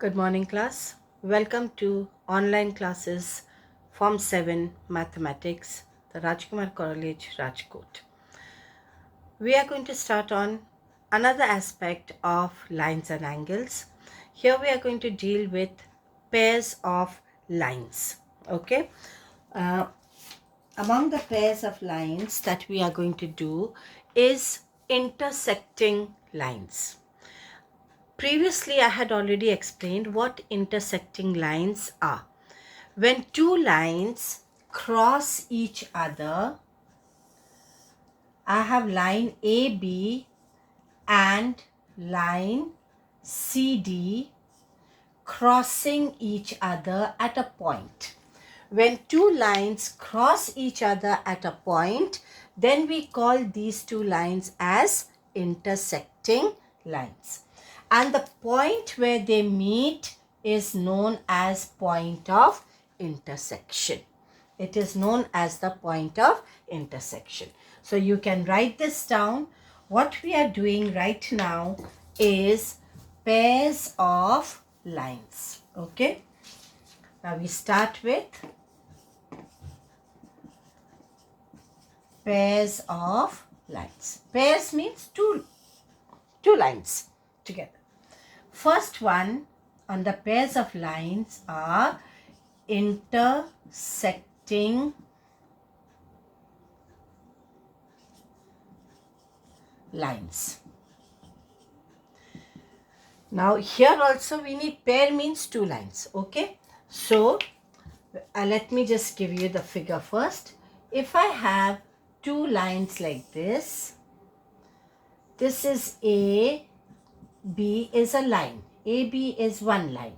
Good morning, class. Welcome to online classes Form 7 Mathematics, the Rajkumar College, Rajkot. We are going to start on another aspect of lines and angles. Here we are going to deal with pairs of lines. Okay. Uh, Among the pairs of lines that we are going to do is intersecting lines. Previously, I had already explained what intersecting lines are. When two lines cross each other, I have line AB and line CD crossing each other at a point. When two lines cross each other at a point, then we call these two lines as intersecting lines. And the point where they meet is known as point of intersection. It is known as the point of intersection. So you can write this down. What we are doing right now is pairs of lines. Okay. Now we start with pairs of lines. Pairs means two lines together. First one on the pairs of lines are intersecting lines. Now here also we need pair means two lines. Okay. So let me just give you the figure first. If I have two lines like this is A, B is a line. AB is one line.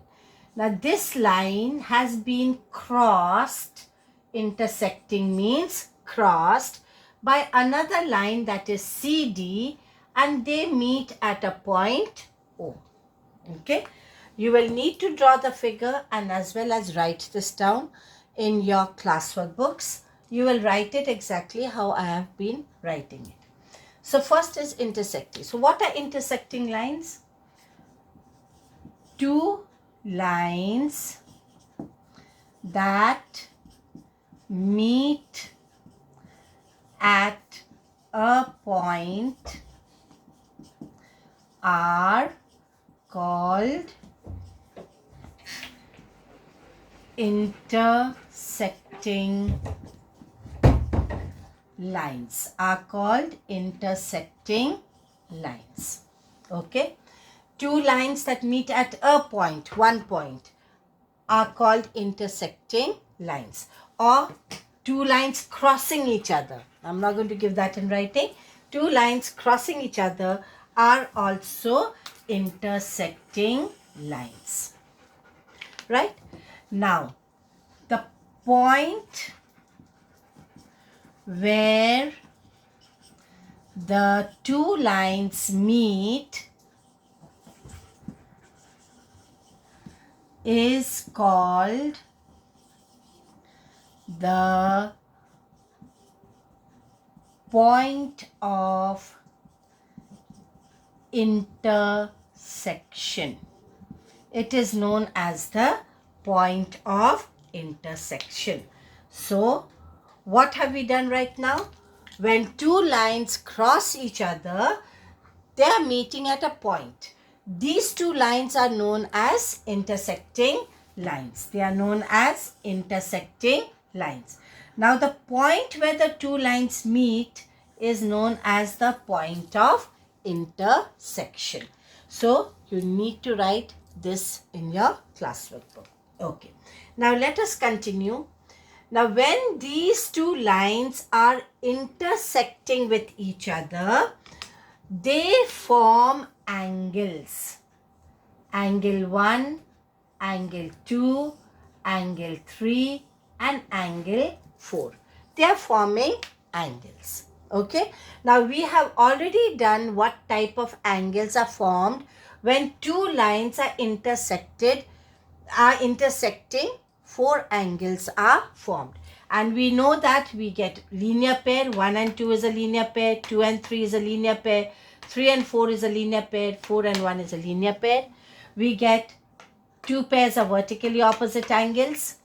Now this line has been crossed, intersecting means crossed, by another line that is CD, and they meet at a point O. Okay. You will need to draw the figure and as well as write this down in your classwork books. You will write it exactly how I have been writing it. So first is intersecting. So what are intersecting lines? Two lines that meet at a point are called intersecting lines. Okay. Two lines that meet at a point, one point, are called intersecting lines. Or two lines crossing each other. I'm not going to give that in writing. Two lines crossing each other are also intersecting lines. Right? Now, the point where the two lines meet is called the point of intersection. It is known as the point of intersection. So, what have we done right now? When two lines cross each other, they are meeting at a point. These two lines are known as intersecting lines. They are known as intersecting lines. Now, the point where the two lines meet is known as the point of intersection. So, you need to write this in your classwork book. Okay. Now, let us continue. Now, when these two lines are intersecting with each other, they form angles. Angle 1, angle 2, angle 3 and angle 4. They are forming angles. Okay. Now we have already done what type of angles are formed when two lines are intersecting, 4 angles are formed. And we know that we get linear pair. 1 and 2 is a linear pair. 2 and 3 is a linear pair. 3 and 4 is a linear pair. 4 and 1 is a linear pair. We get two pairs of vertically opposite angles,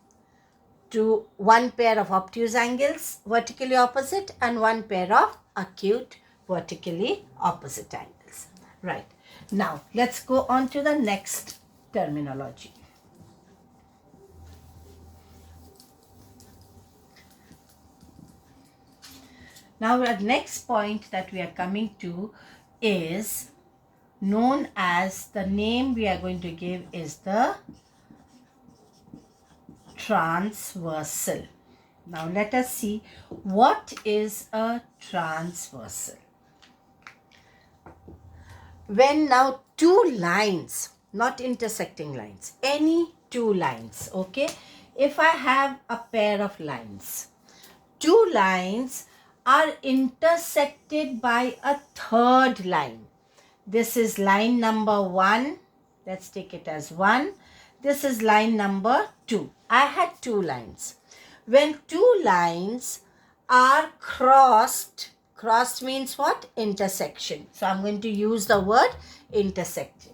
to one pair of obtuse angles vertically opposite and one pair of acute vertically opposite angles. Right. Now let's go on to the next terminology. Now the next point that we are coming to is known as, the name we are going to give is the transversal. Now let us see what is a transversal. When now two lines, not intersecting lines, any two lines, okay? If I have a pair of lines, two lines are intersected by a third line. This is line number 1. Let's take it as 1. This is line number 2. I had two lines. When two lines are crossed means what? Intersection. So I'm going to use the word intersection.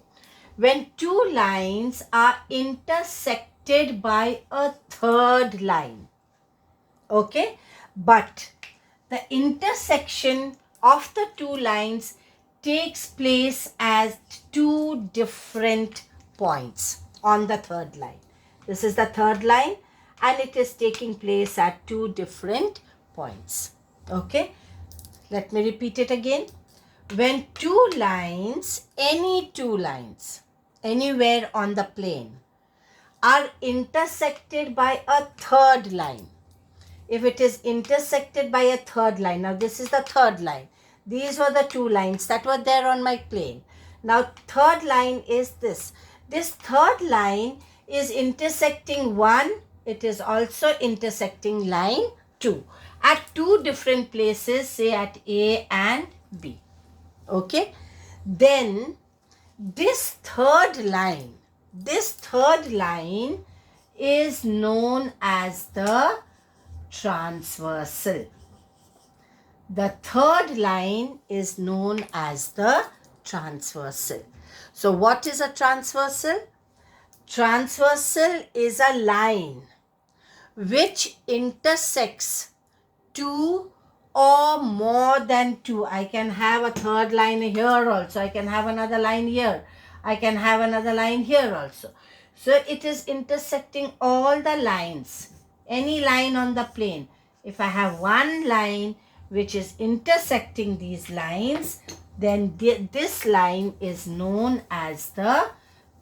When two lines are intersected by a third line, okay? But the intersection of the two lines takes place at two different points on the third line. This is the third line and it is taking place at two different points. Okay, let me repeat it again. When two lines, any two lines, anywhere on the plane are intersected by a third line, if it is intersected by a third line, now this is the third line. These were the two lines that were there on my plane. Now third line is this. This third line is intersecting 1. It is also intersecting line 2 at two different places, say at A and B. Okay. Then this third line is known as the transversal. The third line is known as the transversal. So what is a transversal? Transversal is a line which intersects two or more than two. I can have a third line here also. I can have another line here. I can have another line here also. So it is intersecting all the lines, any line on the plane. If I have one line which is intersecting these lines, then this line is known as the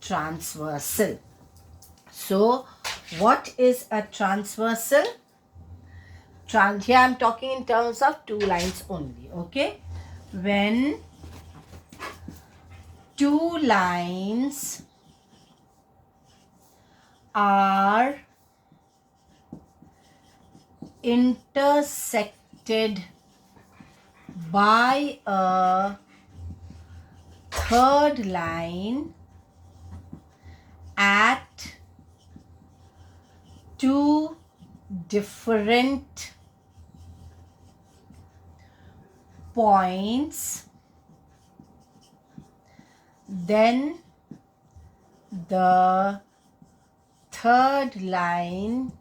transversal. So what is a transversal? Here I am talking in terms of two lines only. Okay, when two lines are intersected by a third line at two different points, then the third line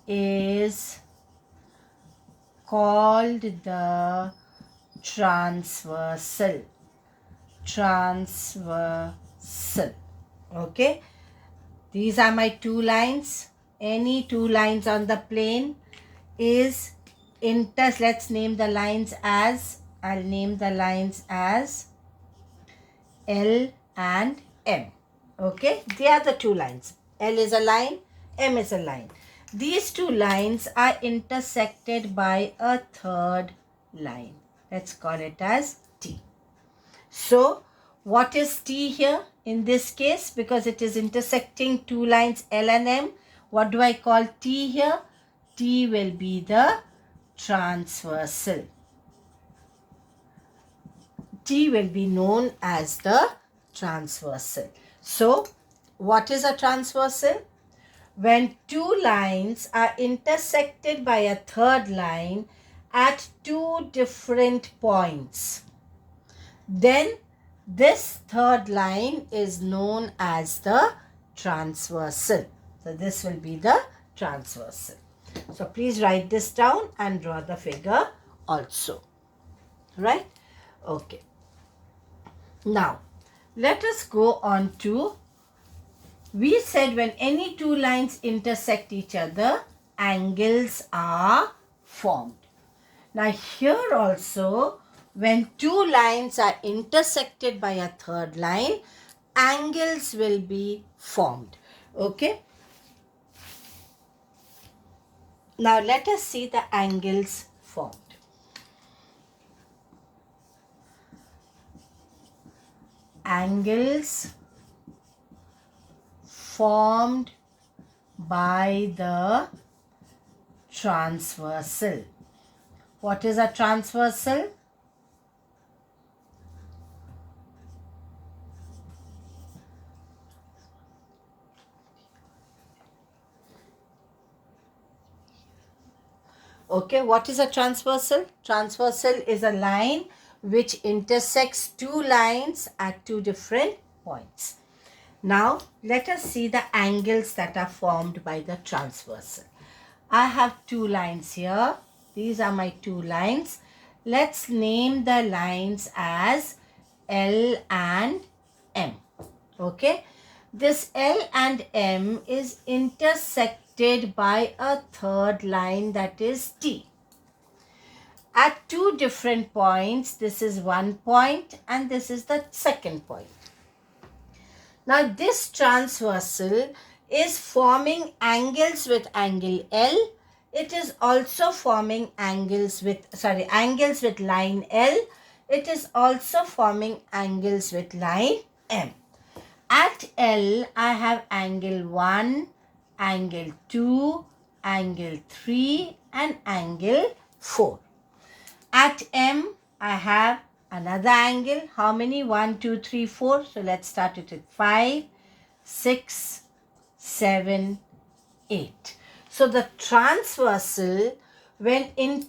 is called the transversal. Okay, these are my two lines. Any two lines on the plane is let's name the lines as, I'll name the lines as L and M. Okay, they are the two lines. L is a line, M is a line. These two lines are intersected by a third line. Let's call it as T. So what is T here in this case? Because it is intersecting two lines L and M, what do I call T here? T will be the transversal. T will be known as the transversal. So what is a transversal? When two lines are intersected by a third line at two different points, then this third line is known as the transversal. So this will be the transversal. So please write this down and draw the figure also. Right? Okay. Now, let us go on to, we said when any two lines intersect each other, angles are formed. Now here also, when two lines are intersected by a third line, angles will be formed. Okay. Now let us see the angles formed. Angles formed by the transversal. What is a transversal? Okay, what is a transversal? Transversal is a line which intersects two lines at two different points. Now, let us see the angles that are formed by the transversal. I have two lines here. These are my two lines. Let's name the lines as L and M. Okay. This L and M is intersected by a third line, that is T. At two different points, this is one point and this is the second point. Now this transversal is forming angles with angle L. It is also forming angles with line L. It is also forming angles with line M. At L, I have angle 1, angle 2, angle 3 and angle 4. At M, I have another angle. How many? 1, 2, 3, 4. So let's start it at 5, 6, 7, 8. So the transversal, when a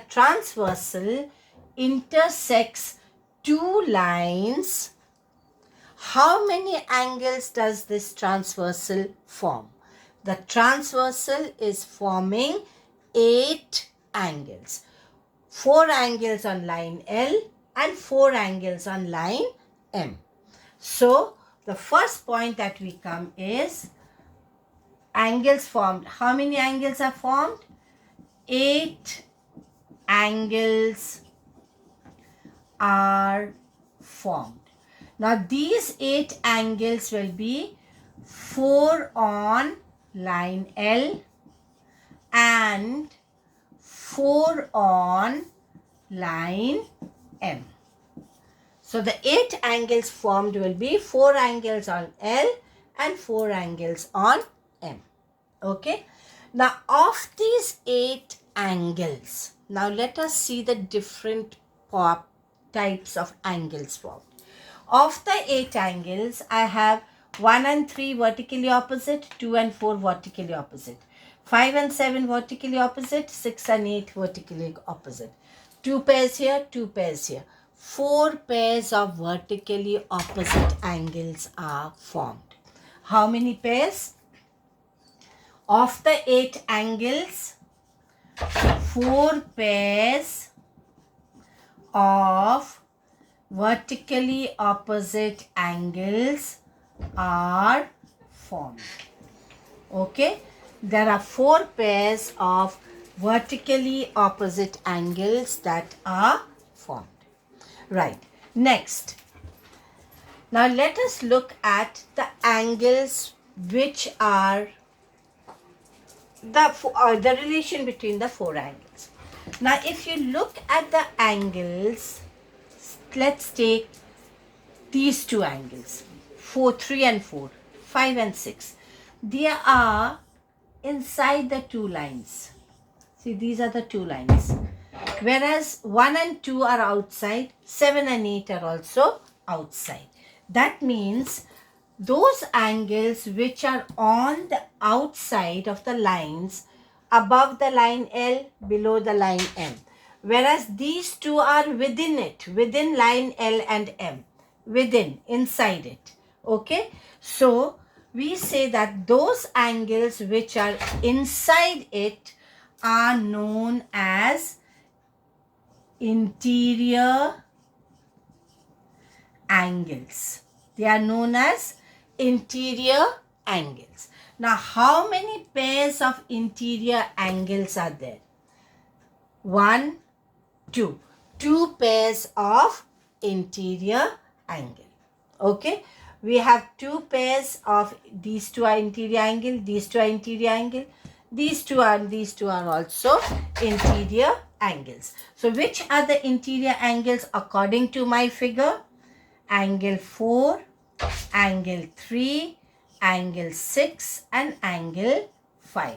transversal intersects two lines, how many angles does this transversal form? The transversal is forming 8 angles. 4 angles on line L and 4 angles on line M. So, the first point that we come is angles formed. How many angles are formed? 8 angles are formed. Now, these 8 angles will be 4 on line L and 4 on line M. So the 8 angles formed will be 4 angles on L and 4 angles on M. Okay. Now of these 8 angles, now let us see the different types of angles formed. Of the 8 angles, I have 1 and 3 vertically opposite, 2 and 4 vertically opposite, 5 and 7 vertically opposite, 6 and 8 vertically opposite. 2 pairs here, 2 pairs here. 4 pairs of vertically opposite angles are formed. How many pairs? Of the 8 angles, 4 pairs of vertically opposite angles are formed. Okay, there are 4 pairs of vertically opposite angles that are formed. Right, next. Now let us look at the angles which are the relation between the 4 angles. Now if you look at the angles, let's take these 2 angles, 3 and 4, 5 and 6. They are inside the 2 lines. See, these are the 2 lines. Whereas 1 and 2 are outside, 7 and 8 are also outside. That means those angles which are on the outside of the lines, above the line L, below the line M. Whereas these 2 are within it, within line L and M, within, inside it. Okay, so we say that those angles which are inside it are known as interior angles. They are known as interior angles. Now, how many pairs of interior angles are there? 1, 2. 2 pairs of interior angle. Okay, we have 2 pairs of these two are interior angle, these two are interior angle, these two are also interior angles. So which are the interior angles according to my figure? Angle 4, angle 3, angle 6 and angle 5.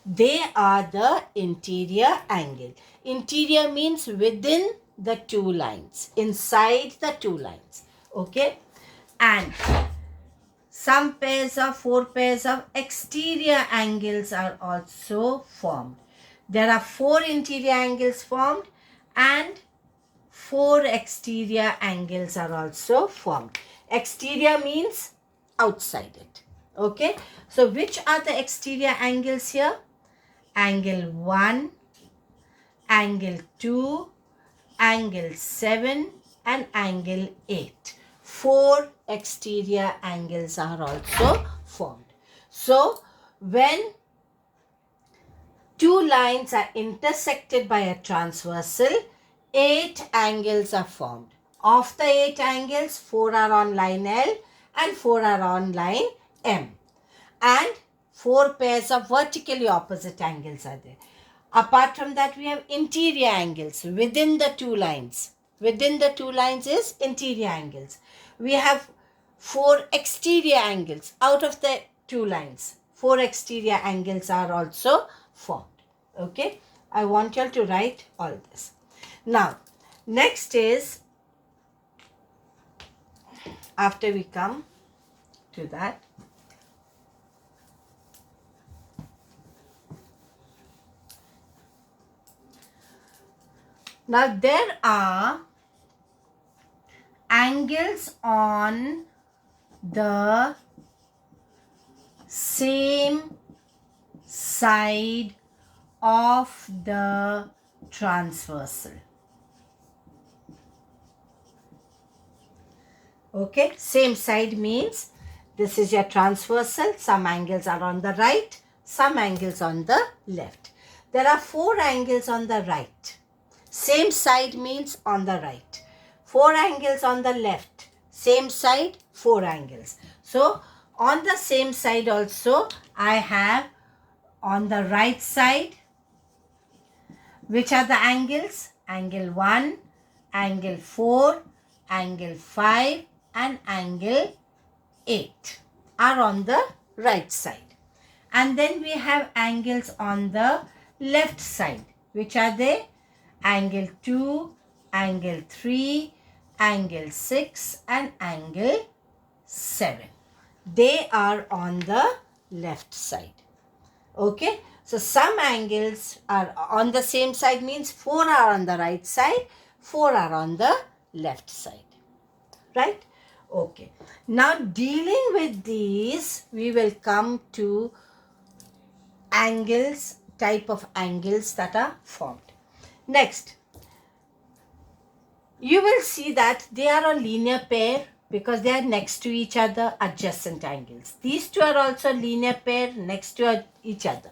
They are the interior angle. Interior means within the two lines, inside the two lines. Okay, and some pairs of 4 pairs of exterior angles are also formed. There are 4 interior angles formed and 4 exterior angles are also formed. Exterior means outside it. Okay, so which are the exterior angles here? Angle 1, angle 2, angle 7 and angle 8. 4 exterior angles are also formed. So when two lines are intersected by a transversal, 8 angles are formed. Of the 8 angles, 4 are on line L and 4 are on line M. And 4 pairs of vertically opposite angles are there. Apart from that, we have interior angles within the two lines. Within the two lines is interior angles. We have 4 exterior angles out of the two lines. 4 exterior angles are also formed. Okay, I want you all to write all this. Now, next is, after we come to that, now there are angles on the same side of the transversal. Okay, same side means this is your transversal. Some angles are on the right, some angles on the left. There are 4 angles on the right. Same side means on the right. 4 angles on the left. Same side, 4 angles. So on the same side also, I have on the right side, which are the angles? Angle 1, angle 4, angle 5 and angle 8 are on the right side. And then we have angles on the left side. Which are they? Angle 2, angle 3, angle 6 and angle 7. They are on the left side. Okay, so some angles are on the same side means 4 are on the right side, 4 are on the left side. Right? Okay. Now dealing with these, we will come to angles, type of angles that are formed. Next, you will see that they are a linear pair because they are next to each other, adjacent angles. These two are also linear pair next to each other.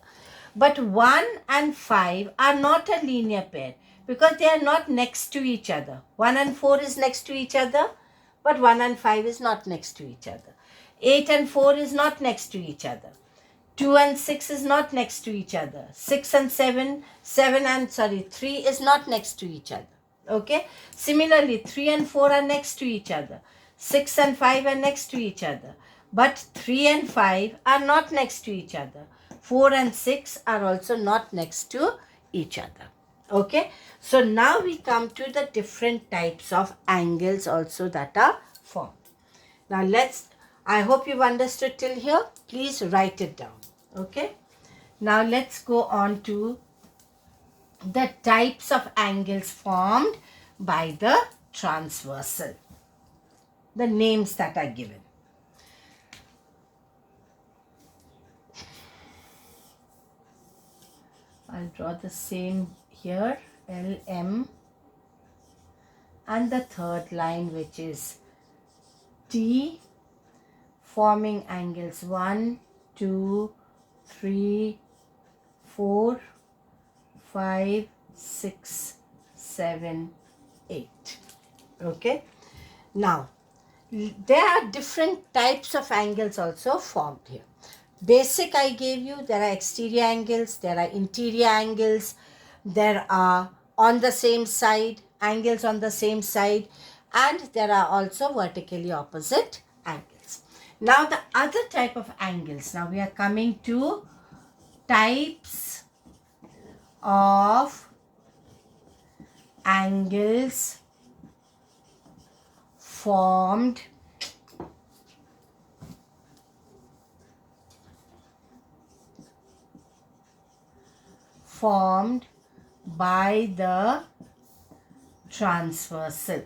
But 1 and 5 are not a linear pair because they are not next to each other. 1 and 4 is next to each other, but 1 and 5 is not next to each other. 8 and 4 is not next to each other. 2 and 6 is not next to each other. 6 and 3 is not next to each other. Okay. Similarly, 3 and 4 are next to each other. 6 and 5 are next to each other. But 3 and 5 are not next to each other. 4 and 6 are also not next to each other. Okay. So now we come to the different types of angles also that are formed. Now I hope you've understood till here. Please write it down. Okay. Now let's go on to the types of angles formed by the transversal. The names that are given. I'll draw the same here, LM, and the third line, which is T, forming angles 1, 2, 3, 4, 5, 6, 7, 8. Okay. Now, there are different types of angles also formed here. Basic I gave you, there are exterior angles, there are interior angles, there are on the same side, angles on the same side, and there are also vertically opposite angles. Now the other type of angles, now we are coming to types of angles formed by the transversal.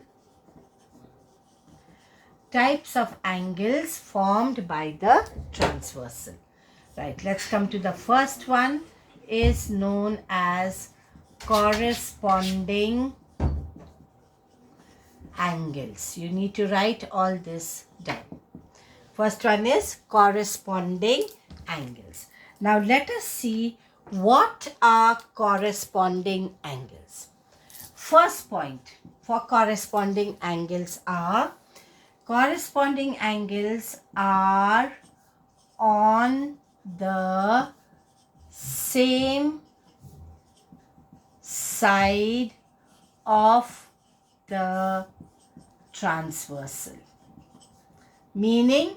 Types of angles formed by the transversal. Right, let's come to the first one, is known as corresponding angles. You need to write all this down. First one is corresponding angles. Now let us see what are corresponding angles. First point for corresponding angles are on the same side of the transversal. Meaning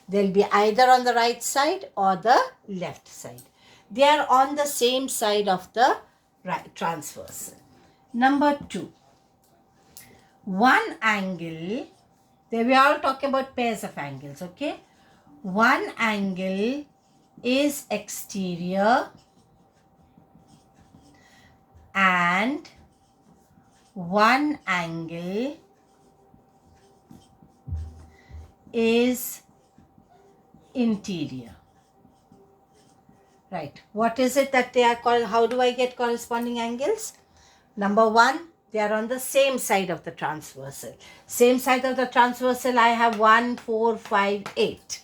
they'll be either on the right side or the left side. They are on the same side of the right transversal. Number 2. One angle, we are all talking about pairs of angles, okay? One angle is exterior and one angle is interior. Right. What is it that they are called? How do I get corresponding angles? Number 1, they are on the same side of the transversal. Same side of the transversal, I have 1, 4, 5, 8.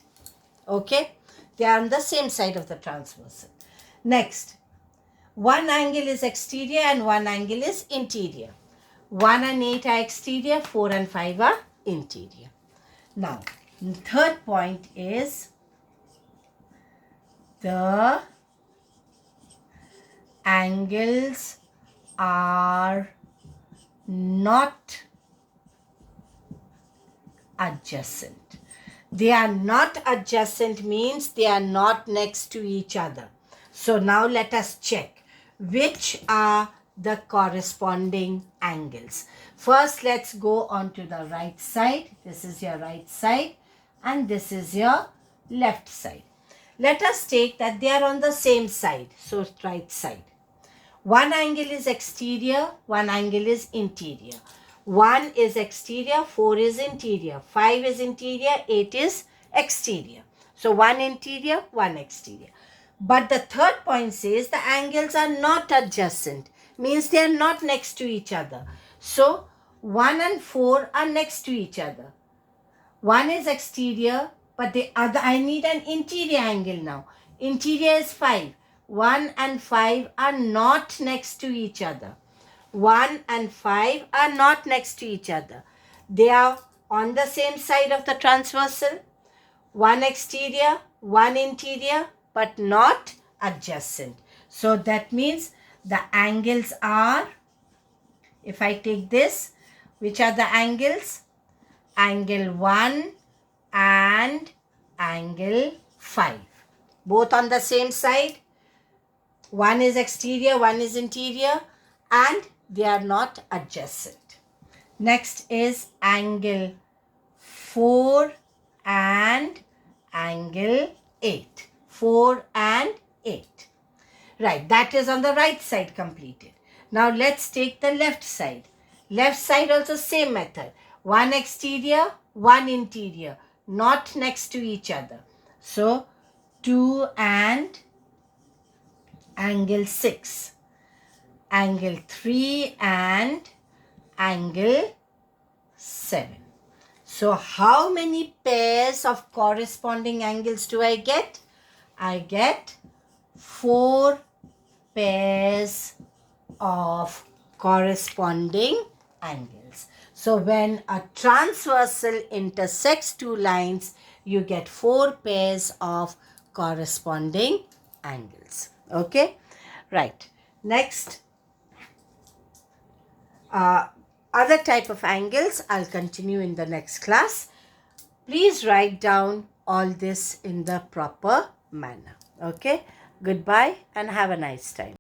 Okay. They are on the same side of the transversal. Next, one angle is exterior and one angle is interior. 1 and 8 are exterior, 4 and 5 are interior. Now, the third point is the angles are not adjacent. They are not adjacent means they are not next to each other. So now let us check which are the corresponding angles. First, let's go on to the right side. This is your right side and this is your left side. Let us take that they are on the same side. So right side. One angle is exterior, one angle is interior. 1 is exterior, 4 is interior, 5 is interior, 8 is exterior. So 1 interior, 1 exterior. But the third point says the angles are not adjacent. Means they are not next to each other. So 1 and 4 are next to each other. 1 is exterior, but the other, I need an interior angle now. Interior is 5. 1 and 5 are not next to each other. 1 and 5 are not next to each other. They are on the same side of the transversal. 1 exterior, 1 interior, but not adjacent. So that means the angles are, if I take this, which are the angles? Angle 1 and angle 5. Both on the same side. 1 is exterior, 1 is interior, and they are not adjacent. Next is angle 4 and angle 8. 4 and 8. Right, that is on the right side completed. Now let's take the left side. Left side also same method. 1 exterior, 1 interior, not next to each other. So 2 and angle 6, angle 3 and angle 7. So how many pairs of corresponding angles do I get? I get 4 pairs of corresponding angles. So when a transversal intersects two lines, you get 4 pairs of corresponding angles. Okay, right. Next, other type of angles I'll continue in the next class. Please write down all this in the proper manner. Okay, goodbye and have a nice time.